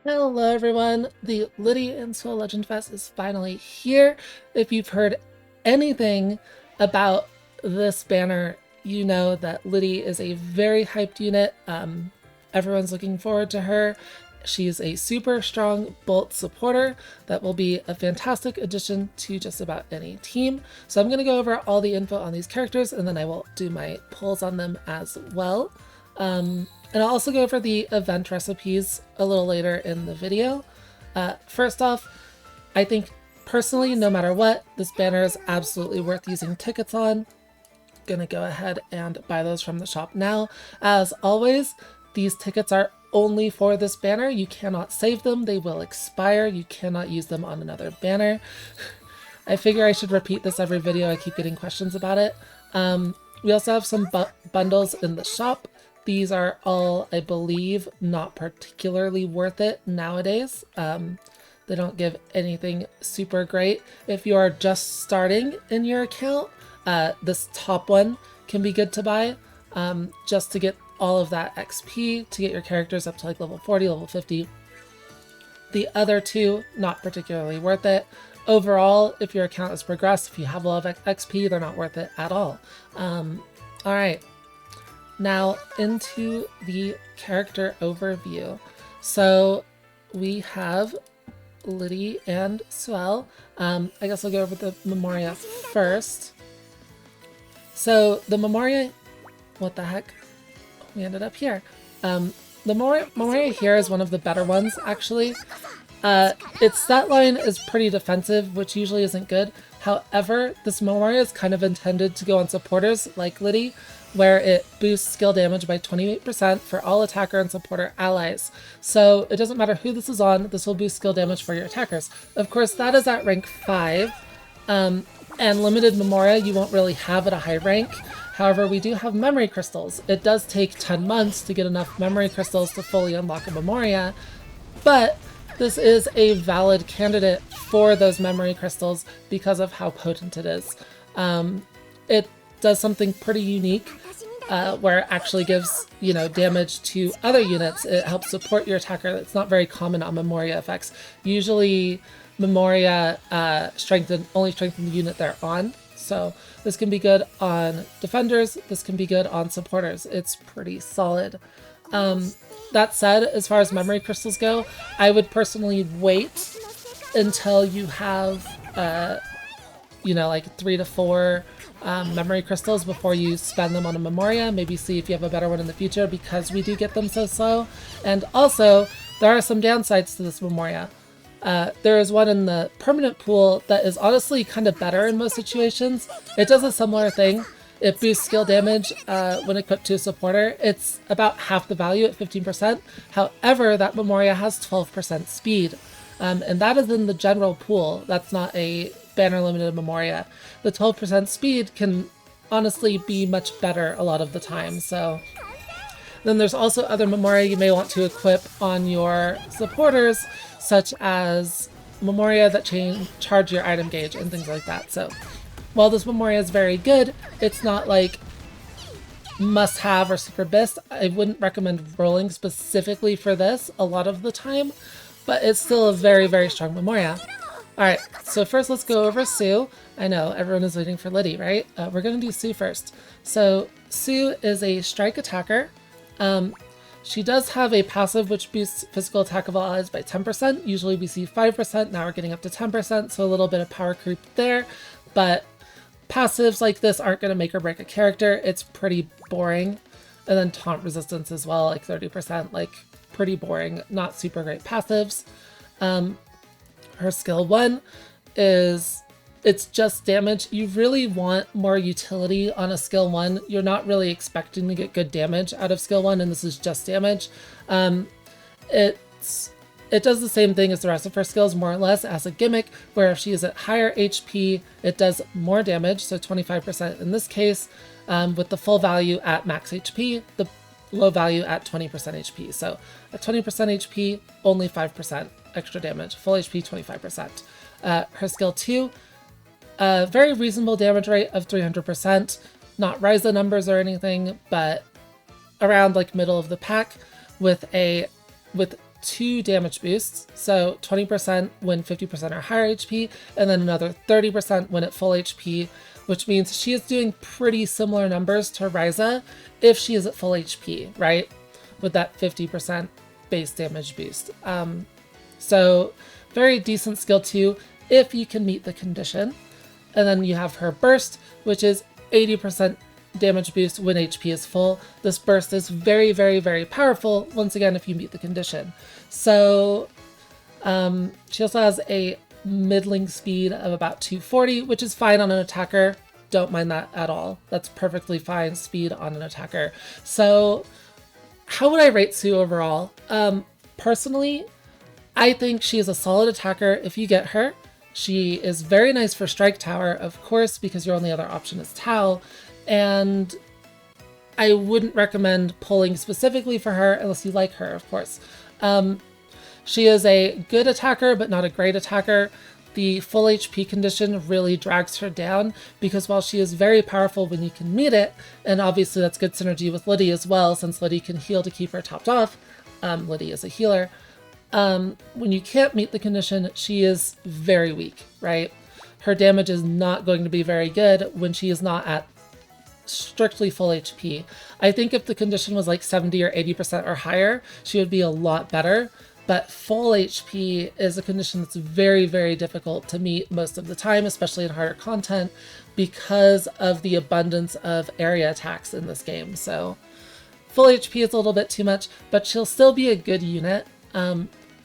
Hello everyone, the Lydie and Suelle Legend Fest is finally here. If you've heard anything about this banner, you know that Lydie is a very hyped unit. Everyone's looking forward to her. She's a super strong Bolt supporter that will be a fantastic addition to just about any team. So I'm going to go over all the info on these characters and then I will do my polls on them as well. And I'll also go over the event recipes a little later in the video. First off, I think personally, no matter what, this banner is absolutely worth using tickets on. Gonna go ahead and buy those from the shop now. As always, these tickets are only for this banner. You cannot save them. They will expire. You cannot use them on another banner. I figure I should repeat this every video. I keep getting questions about it. We also have some bundles in the shop. These are all, I believe, not particularly worth it nowadays. They don't give anything super great. If you are just starting in your account, this top one can be good to buy just to get all of that XP, to get your characters up to like level 40, level 50. The other two, not particularly worth it. Overall, if your account has progressed, if you have a lot of XP, they're not worth it at all. All right. Now into the character overview. So we have Lydie and Suelle. I guess I'll go over the memoria first. So the memoria, what the heck? We ended up here. The memoria here is one of the better ones, actually. Its stat line is pretty defensive, which usually isn't good. However, this memoria is kind of intended to go on supporters like Lydie, where it boosts skill damage by 28% for all attacker and supporter allies. So it doesn't matter who this is on, this will boost skill damage for your attackers. Of course, that is at rank 5, and limited memoria you won't really have at a high rank. However, we do have memory crystals. It does take 10 months to get enough memory crystals to fully unlock a memoria, but this is a valid candidate for those memory crystals because of how potent it is. It does something pretty unique where it actually gives, damage to other units. It helps support your attacker. It's not very common on memoria effects. Usually memoria only strengthen the unit they're on. So this can be good on defenders. This can be good on supporters. It's pretty solid. That said, as far as memory crystals go, I would personally wait until you have, like 3 to 4 memory crystals before you spend them on a memoria. Maybe see if you have a better one in the future, because we do get them so slow. And also, there are some downsides to this memoria. There is one in the permanent pool that is honestly kind of better in most situations. It does a similar thing. It boosts skill damage when equipped to a supporter. It's about half the value at 15%. However, that memoria has 12% speed. And that is in the general pool. That's not a banner limited memoria. The 12% speed can honestly be much better a lot of the time. So then there's also other memoria you may want to equip on your supporters, such as memoria that charge your item gauge and things like that. So while this memoria is very good, it's not like must have or super best. I wouldn't recommend rolling specifically for this a lot of the time, but it's still a very, very strong memoria. Alright, so first let's go over Sue. I know, everyone is waiting for Lydie, right? We're going to do Sue first. So Sue is a strike attacker. She does have a passive which boosts physical attack of all allies by 10%. Usually we see 5%, now we're getting up to 10%, so a little bit of power creep there. But passives like this aren't going to make or break a character. It's pretty boring. And then taunt resistance as well, like 30%, like pretty boring, not super great passives. Her skill 1 is, it's just damage. You really want more utility on a skill 1. You're not really expecting to get good damage out of skill 1, and this is just damage. It does the same thing as the rest of her skills, more or less, as a gimmick, where if she is at higher HP, it does more damage, so 25% in this case, with the full value at max HP, the low value at 20% HP. So at 20% HP, only 5% extra damage. Full HP, 25%. Her skill 2, very reasonable damage rate of 300%. Not Ryza numbers or anything, but around like middle of the pack with 2 damage boosts, so 20% when 50% or higher HP, and then another 30% when at full HP, which means she is doing pretty similar numbers to Ryza if she is at full HP, right? With that 50% base damage boost. So very decent skill 2 if you can meet the condition. And then you have her burst, which is 80% damage boost when HP is full. This burst is very, very, very powerful, once again, if you meet the condition. So she also has a middling speed of about 240, which is fine on an attacker. Don't mind that at all. That's perfectly fine speed on an attacker. So how would I rate Sue overall? Personally, I think she is a solid attacker if you get her. She is very nice for Strike Tower, of course, because your only other option is Tau. And I wouldn't recommend pulling specifically for her unless you like her, of course. She is a good attacker, but not a great attacker. The full HP condition really drags her down because while she is very powerful when you can meet it, and obviously that's good synergy with Lydie as well, since Lydie can heal to keep her topped off. Lydie is a healer. When you can't meet the condition, she is very weak, right? Her damage is not going to be very good when she is not at strictly full HP. I think if the condition was like 70 or 80% or higher, she would be a lot better. But full HP is a condition that's very, very difficult to meet most of the time, especially in harder content, because of the abundance of area attacks in this game. So full HP is a little bit too much, but she'll still be a good unit.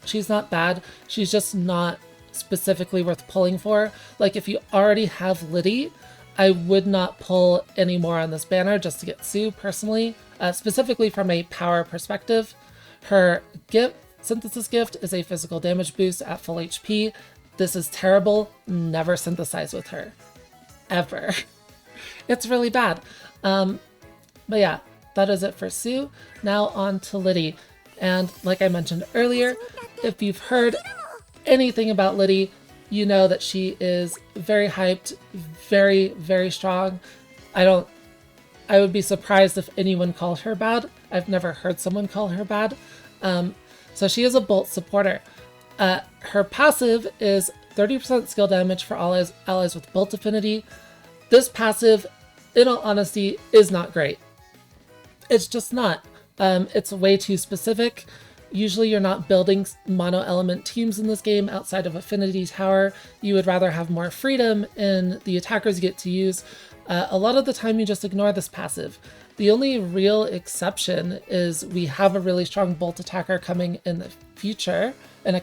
She's not bad. She's just not specifically worth pulling for. Like if you already have Lydie, I would not pull any more on this banner just to get Sue personally, specifically from a power perspective. Her gift, Synthesis Gift, is a physical damage boost at full HP. This is terrible. Never synthesize with her. Ever. It's really bad. But yeah, that is it for Sue. Now on to Lydie. And like I mentioned earlier, if you've heard anything about Lydie, you know that she is very hyped, very, very strong. I would be surprised if anyone called her bad. I've never heard someone call her bad. So she is a Bolt supporter. Her passive is 30% skill damage for allies with Bolt affinity. This passive, in all honesty, is not great. It's just not. It's way too specific. Usually you're not building mono-element teams in this game outside of Affinity Tower. You would rather have more freedom in the attackers you get to use. A lot of the time you just ignore this passive. The only real exception is we have a really strong Bolt attacker coming in the future in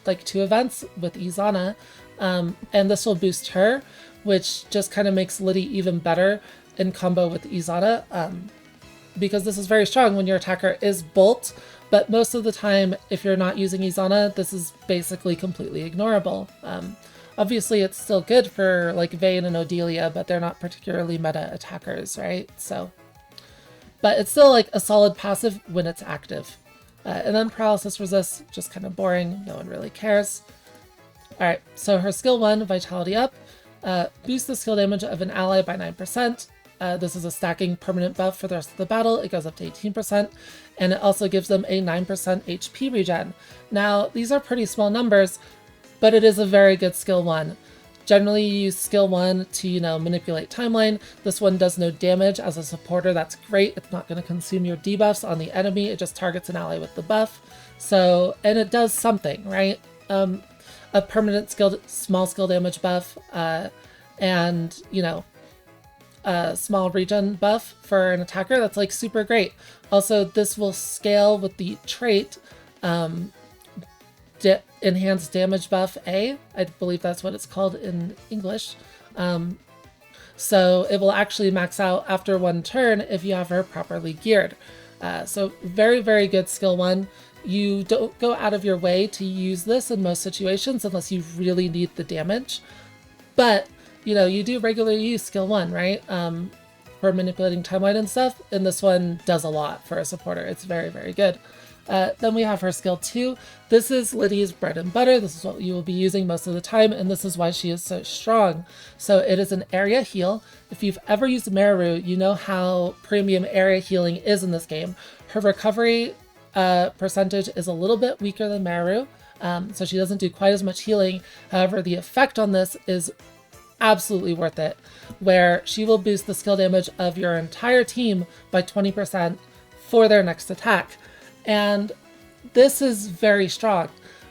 like 2 events with Izana, and this will boost her, which just kind of makes Lydie even better in combo with Izana, because this is very strong when your attacker is Bolt, but most of the time if you're not using Izana, this is basically completely ignorable. Obviously, it's still good for like Vayne and Odelia, but they're not particularly meta attackers, right? So, but it's still like a solid passive when it's active. And then Paralysis Resist, just kind of boring. No one really cares. All right, so her skill 1, Vitality Up, boosts the skill damage of an ally by 9%. This is a stacking permanent buff for the rest of the battle. It goes up to 18%, and it also gives them a 9% HP regen. Now, these are pretty small numbers, but it is a very good skill 1. Generally, you use skill 1 to, manipulate timeline. This one does no damage. As a supporter, that's great. It's not going to consume your debuffs on the enemy. It just targets an ally with the buff. So, and it does something, right? A permanent small skill damage buff, and, a small regen buff for an attacker. That's like super great. Also, this will scale with the trait, enhanced damage buff A. I believe that's what it's called in English. So it will actually max out after 1 turn if you have her properly geared. So very, very good skill 1. You don't go out of your way to use this in most situations unless you really need the damage. But, you do regularly use skill 1, right? For manipulating timeline and stuff. And this one does a lot for a supporter. It's very, very good. Then we have her skill 2. This is Lydie's bread and butter. This is what you will be using most of the time, and this is why she is so strong. So it is an area heal. If you've ever used Meru, you know how premium area healing is in this game. Her recovery percentage is a little bit weaker than Meru, so she doesn't do quite as much healing. However, the effect on this is absolutely worth it, where she will boost the skill damage of your entire team by 20% for their next attack. And this is very strong.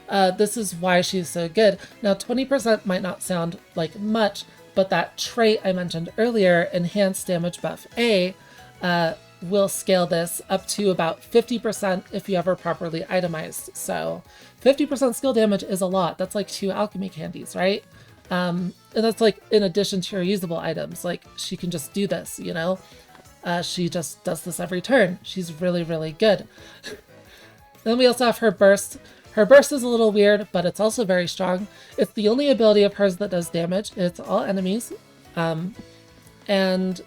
This is why she's so good. Now, 20% might not sound like much, but that trait I mentioned earlier, Enhanced Damage Buff A, will scale this up to about 50% if you ever properly itemized. So 50% skill damage is a lot. That's like 2 alchemy candies, right? And that's like in addition to your usable items. Like, she can just do this, you know? She just does this every turn. She's really, really good. Then we also have her burst. Her burst is a little weird, but it's also very strong. It's the only ability of hers that does damage. It's all enemies. And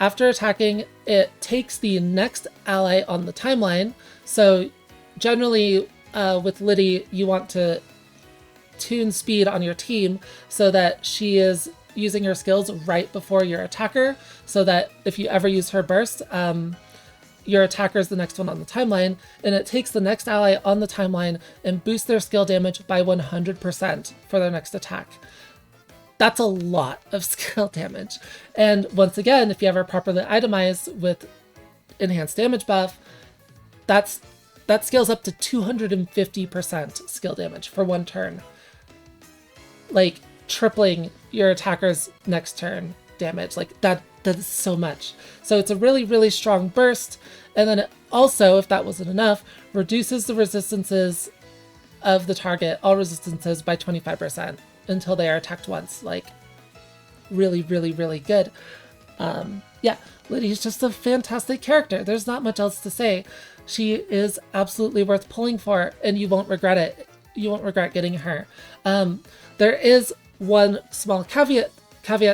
after attacking, it takes the next ally on the timeline. So generally, with Lydie, you want to tune speed on your team so that she is using her skills right before your attacker, so that if you ever use her burst, your attacker is the next one on the timeline, and it takes the next ally on the timeline and boosts their skill damage by 100% for their next attack. That's a lot of skill damage. And once again, if you ever properly itemize with Enhanced Damage Buff, that scales up to 250% skill damage for one turn. Like, tripling your attacker's next turn damage. Like, that is so much. So it's a really, really strong burst. And then it also, if that wasn't enough, reduces the resistances of the target, all resistances, by 25% until they are attacked once. Like, really, really, really good. Yeah, Lydie's just a fantastic character. There's not much else to say. She is absolutely worth pulling for, and you won't regret it. You won't regret getting her. There is one small caveat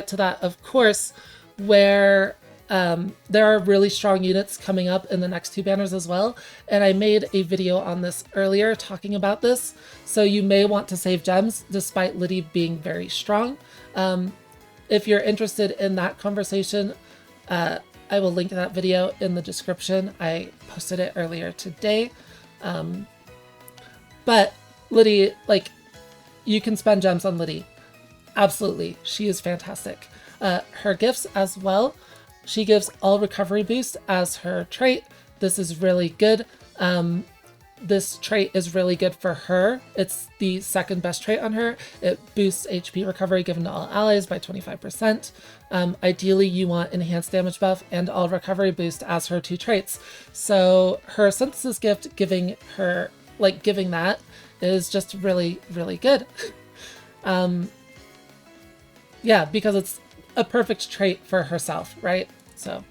to that, of course, where there are really strong units coming up in the next 2 banners as well. And I made a video on this earlier talking about this. So you may want to save gems despite Lydie being very strong. If you're interested in that conversation, I will link that video in the description. I posted it earlier today. But Lydie, like, you can spend gems on Lydie. Absolutely. She is fantastic. Her gifts as well. She gives all recovery boost as her trait. This is really good. This trait is really good for her. It's the second best trait on her. It boosts HP recovery given to all allies by 25%. Ideally, you want Enhanced Damage Buff and all recovery boost as her 2 traits. So her synthesis gift giving that is just really, really good. Yeah, because it's a perfect trait for herself, right? So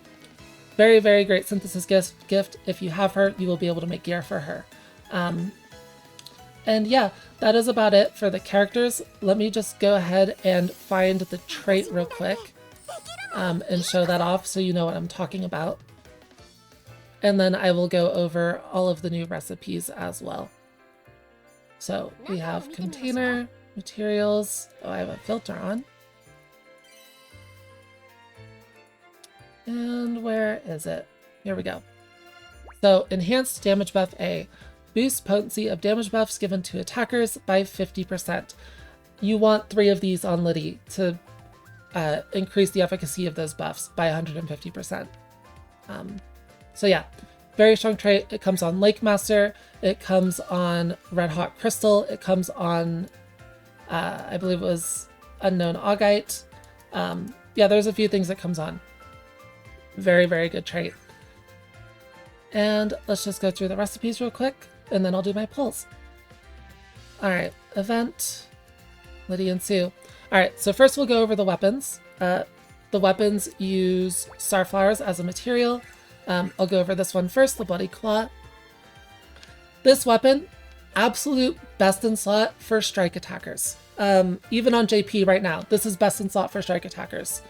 very, very great synthesis gift. If you have her, you will be able to make gear for her. And yeah, that is about it for the characters. Let me just go ahead and find the trait real quick, and show that off so you know what I'm talking about. And then I will go over all of the new recipes as well. So we have container, materials. Oh, I have a filter on. And where is it? Here we go. So Enhanced Damage Buff A. Boosts potency of damage buffs given to attackers by 50%. You want 3 of these on Lydie to increase the efficacy of those buffs by 150%. So yeah, very strong trait. It comes on Lake Master. It comes on Red Hot Crystal. It comes on, I believe it was Unknown Augite. Yeah, there's a few things that comes on. Very, very good trait. And let's just go through the recipes real quick, and then I'll do my pulls. All right, event, Lydie and Sue. All right, so first we'll go over the weapons. The weapons use starflowers as a material. I'll go over this one first, the Bloody Claw. This weapon, absolute best in slot for strike attackers. Even on JP right now, this is best in slot for strike attackers.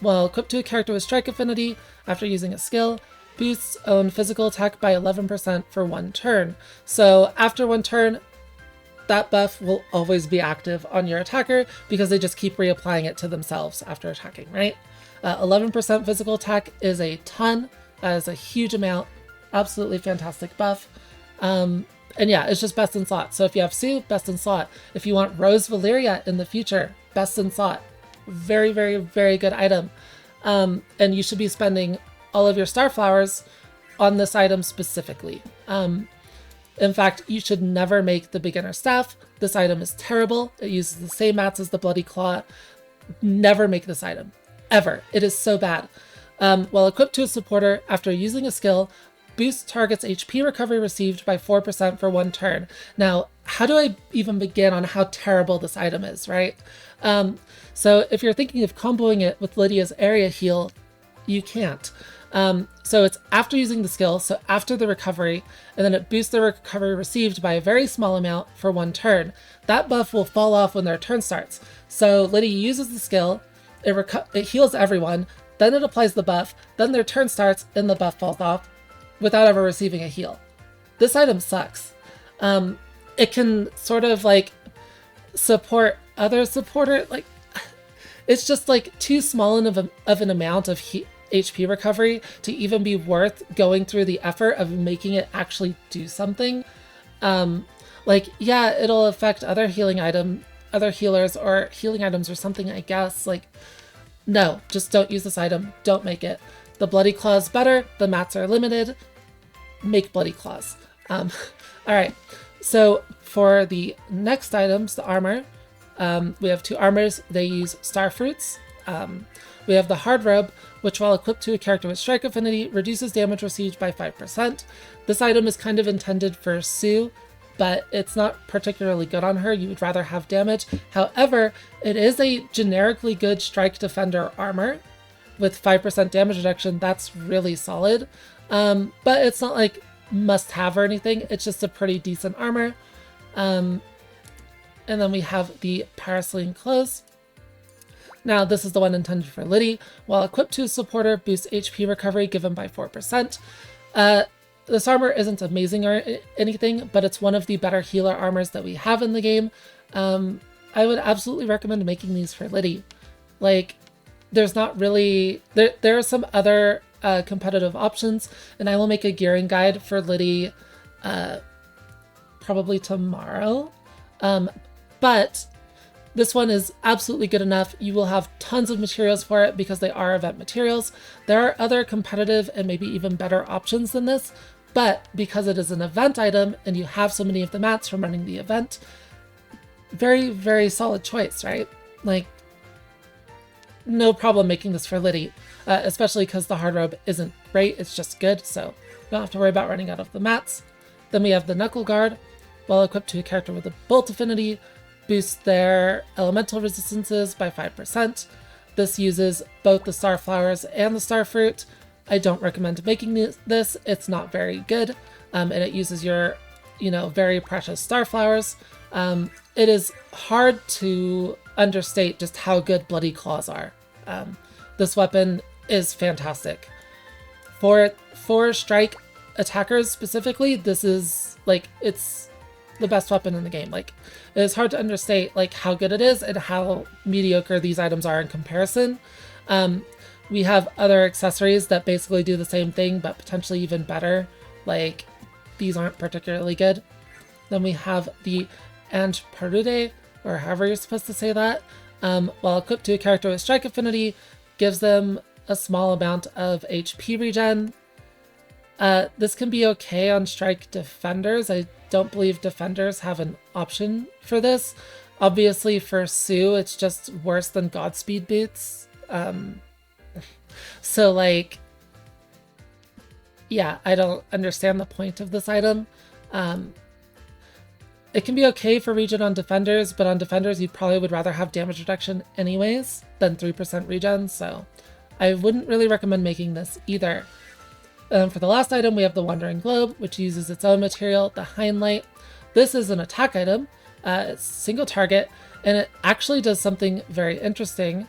Well, equipped to a character with strike affinity after using a skill, boosts own physical attack by 11% for 1 turn. So after 1 turn, that buff will always be active on your attacker because they just keep reapplying it to themselves after attacking, right? 11% physical attack is a ton. That is a huge amount. Absolutely fantastic buff. And yeah, it's just best in slot. So if you have Sue, best in slot. If you want Rose Valeria in the future, best in slot. Very, very, very good item. And you should be spending all of your star flowers on this item specifically. In fact, you should never make the beginner staff. This item is terrible. It uses the same mats as the Bloody Claw. Never make this item. Ever. It is so bad. While equipped to a supporter, after using a skill, boost target's HP recovery received by 4% for 1 turn. Now, how do I even begin on how terrible this item is, right? So if you're thinking of comboing it with Lydia's area heal, you can't. So it's after using the skill, so after the recovery, and then it boosts the recovery received by a very small amount for 1 turn. That buff will fall off when their turn starts. So Lydie uses the skill, it heals everyone, then it applies the buff, then their turn starts, and the buff falls off without ever receiving a heal. This item sucks. It can sort of like support other supporter, like it's just like too small of an amount of HP recovery to even be worth going through the effort of making it actually do something. Like, yeah, it'll affect other other healers or healing items or something, I guess. Like, no, just don't use this item. Don't make it. The Bloody Claw is better. The mats are limited. Make Bloody Claws. All right. So for the next items, the armor, we have 2 armors. They use star fruits. We have the hard robe, which while equipped to a character with strike affinity, reduces damage received by 5%. This item is kind of intended for Sue, but it's not particularly good on her. You would rather have damage. However, it is a generically good strike defender armor with 5% damage reduction. That's really solid. But it's not like must have or anything. It's just a pretty decent armor. And then we have the Paraceline clothes. Now, this is the one intended for Lydie. While equipped to a supporter, boosts HP recovery given by 4%. This armor isn't amazing or anything, but it's one of the better healer armors that we have in the game. I would absolutely recommend making these for Lydie. Like, there's not really... There are some other competitive options, and I will make a gearing guide for Lydie probably tomorrow. But this one is absolutely good enough. You will have tons of materials for it because they are event materials. There are other competitive and maybe even better options than this, but because it is an event item and you have so many of the mats from running the event, very, very solid choice, right? Like, no problem making this for Lydie, especially because the hard robe isn't great, it's just good, so you don't have to worry about running out of the mats. Then we have the knuckle guard. While equipped to a character with a bolt affinity, boosts their elemental resistances by 5%. This uses both the star flowers and the star fruit. I don't recommend making this. It's not very good, and it uses your, very precious star flowers. It is hard to understate just how good Bloody Claws are. This weapon is fantastic. For strike attackers specifically, this is like, it's the best weapon in the game. Like, it is hard to understate like how good it is and how mediocre these items are in comparison. We have other accessories that basically do the same thing, but potentially even better. Like, these aren't particularly good. Then we have the Angeparude, or however you're supposed to say that. While equipped to a character with strike affinity, gives them a small amount of HP regen. This can be okay on strike defenders. I don't believe defenders have an option for this. Obviously for Sue, it's just worse than Godspeed boots. So like, yeah, I don't understand the point of this item. It can be okay for regen on defenders, but on defenders you probably would rather have damage reduction anyways than 3% regen, so I wouldn't really recommend making this either. For the last item, we have the Wandering Globe, which uses its own material, the Hindlight. This is an attack item. It's single target, and it actually does something very interesting,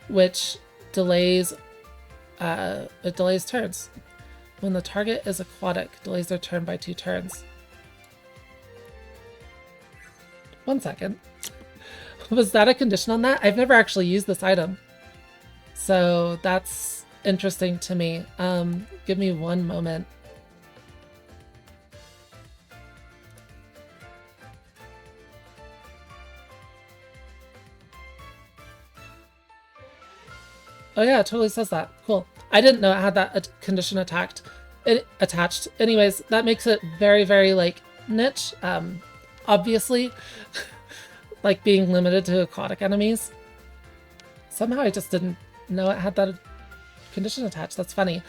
which delays turns. When the target is aquatic, delays their turn by 2 turns. 1 second. Was that a condition on that? I've never actually used this item, so that's interesting to me. Give me one moment. Oh yeah, it totally says that. Cool. I didn't know it had that condition attached. Anyways, that makes it very, very like niche. Obviously, like being limited to aquatic enemies. Somehow I just didn't know it had that condition attached. That's funny.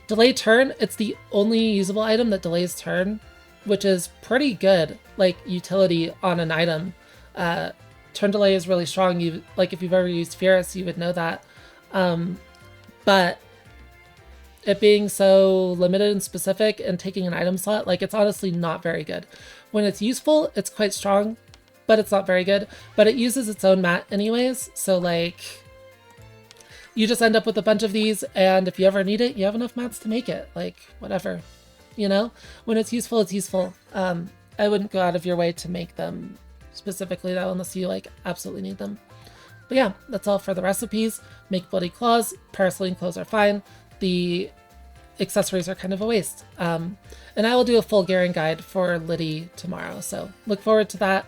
Delay turn, it's the only usable item that delays turn, which is pretty good, like, utility on an item. Turn delay is really strong. Like, if you've ever used Fierce, you would know that. But it being so limited and specific and taking an item slot, like, it's honestly not very good. When it's useful, it's quite strong, but it's not very good. But it uses its own mat anyways, so, like, you just end up with a bunch of these, and if you ever need it, you have enough mats to make it. Like, whatever, you know? When it's useful, it's useful. I wouldn't go out of your way to make them specifically, though, unless you, like, absolutely need them. But yeah, that's all for the recipes. Make bloody claws. Parasaline clothes are fine. The accessories are kind of a waste. And I will do a full gearing guide for Lydie tomorrow, so look forward to that.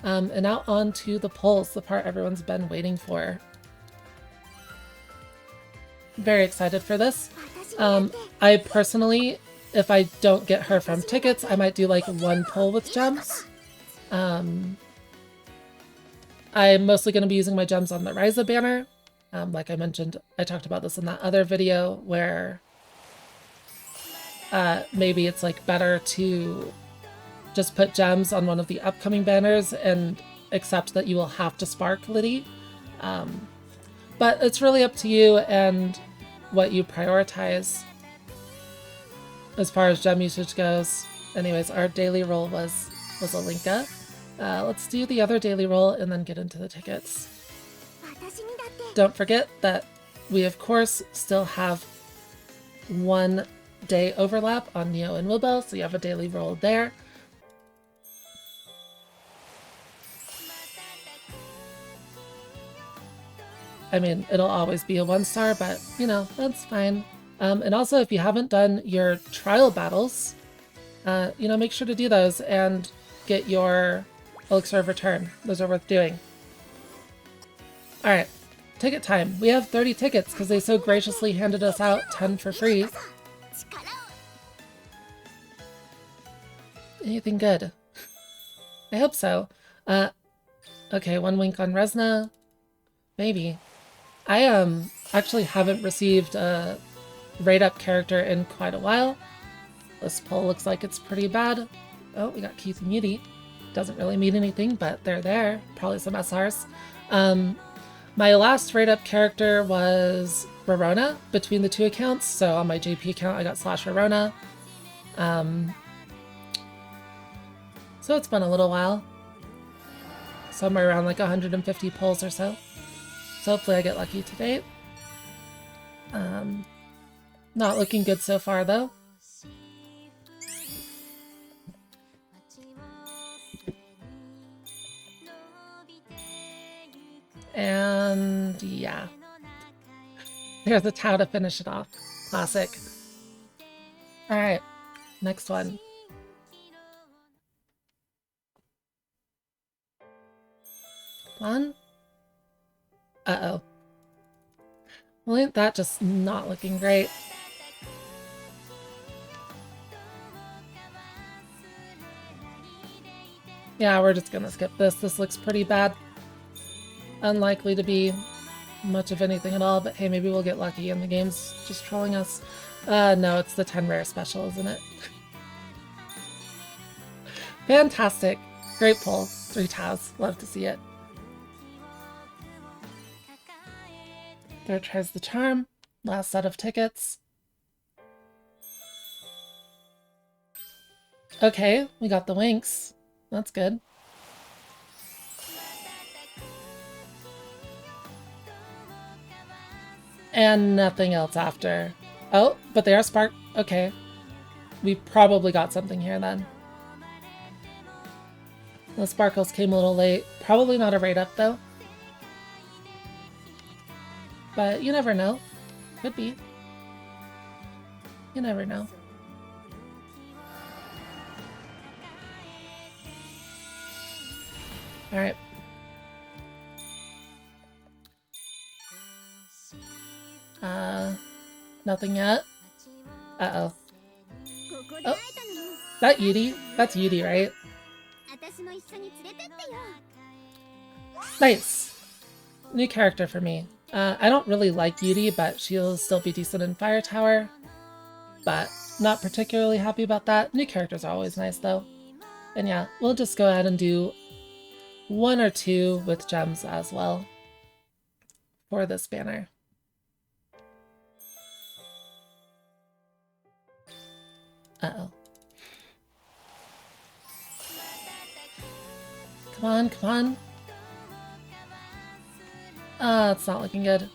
And now on to the polls, the part everyone's been waiting for. Very excited for this. I personally, if I don't get her from tickets, I might do like one pull with gems. I'm mostly going to be using my gems on the Ryza banner. Like I mentioned, I talked about this in that other video where maybe it's like better to just put gems on one of the upcoming banners and accept that you will have to spark Lydie. But it's really up to you and what you prioritize as far as gem usage goes. Anyways, our daily roll was a Linka. Let's do the other daily roll and then get into the tickets. Don't forget that we, of course, still have 1 day overlap on Neo and Wilbel, so you have a daily roll there. I mean, it'll always be a 1-star, but, you know, that's fine. And also, if you haven't done your trial battles, you know, make sure to do those and get your Elixir of Return. Those are worth doing. Alright, ticket time. We have 30 tickets because they so graciously handed us out 10 for free. Anything good? I hope so. Okay, 1 wink on Resna. Maybe. I actually haven't received a rate-up character in quite a while. This poll looks like it's pretty bad. Oh, we got Keith and Yudi. Doesn't really mean anything, but they're there. Probably some SRs. My last rate-up character was Rorona between the 2 accounts. So on my JP account, I got /Rorona. So it's been a little while. Somewhere around like 150 polls or so. So hopefully I get lucky today. Not looking good so far, though. And yeah. There's the Tau to finish it off. Classic. Alright, next one. One. Uh-oh. Well, ain't that just not looking great? Yeah, we're just gonna skip this. This looks pretty bad. Unlikely to be much of anything at all, but hey, maybe we'll get lucky and the game's just trolling us. No, it's the 10 rare special, isn't it? Fantastic. Great pull. 3 Taus. Love to see it. There tries the charm. Last set of tickets. Okay, we got the winks. That's good. And nothing else after. Oh, but they are spark. Okay. We probably got something here then. The sparkles came a little late. Probably not a rate up though. But you never know. Could be. You never know. Alright. Nothing yet. Uh-oh. Oh, that Lydie? That's Lydie, right? Nice. New character for me. I don't really like Lydie, but she'll still be decent in Fire Tower. But not particularly happy about that. New characters are always nice, though. And yeah, we'll just go ahead and do 1 or 2 with gems as well for this banner. Uh-oh. Come on, come on. Ah, it's not looking good.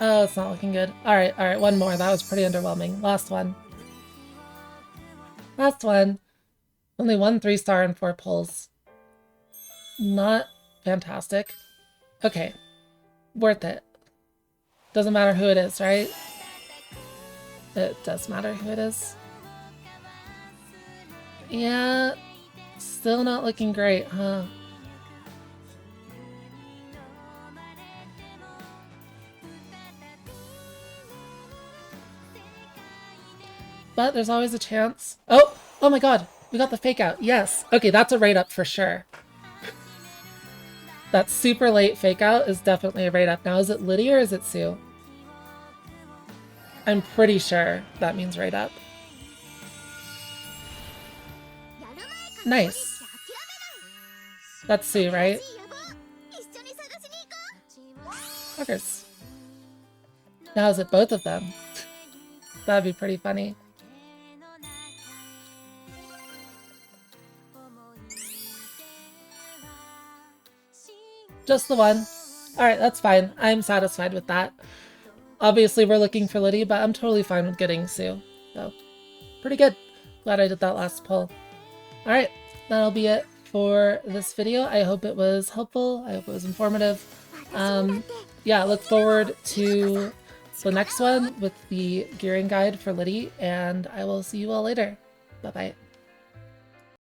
Oh, it's not looking good. Alright, one more. That was pretty underwhelming. Last one. Last one. Only 1 3-star and 4 pulls. Not fantastic. Okay. Worth it. Doesn't matter who it is, right? It does matter who it is. Yeah. Still not looking great, huh? But there's always a chance. Oh! Oh my god! We got the fake out. Yes! Okay, that's a rate up for sure. That super late fake out is definitely a rate up. Now, is it Lydie or is it Sue? I'm pretty sure that means rate up. Nice. That's Sue, right? Fuckers. Now, is it both of them? That'd be pretty funny. Just the one. Alright, that's fine. I'm satisfied with that. Obviously, we're looking for Lydie, but I'm totally fine with getting Sue. So, pretty good. Glad I did that last pull. Alright, that'll be it for this video. I hope it was helpful. I hope it was informative. Yeah, look forward to the next one with the gearing guide for Lydie, and I will see you all later. Bye-bye.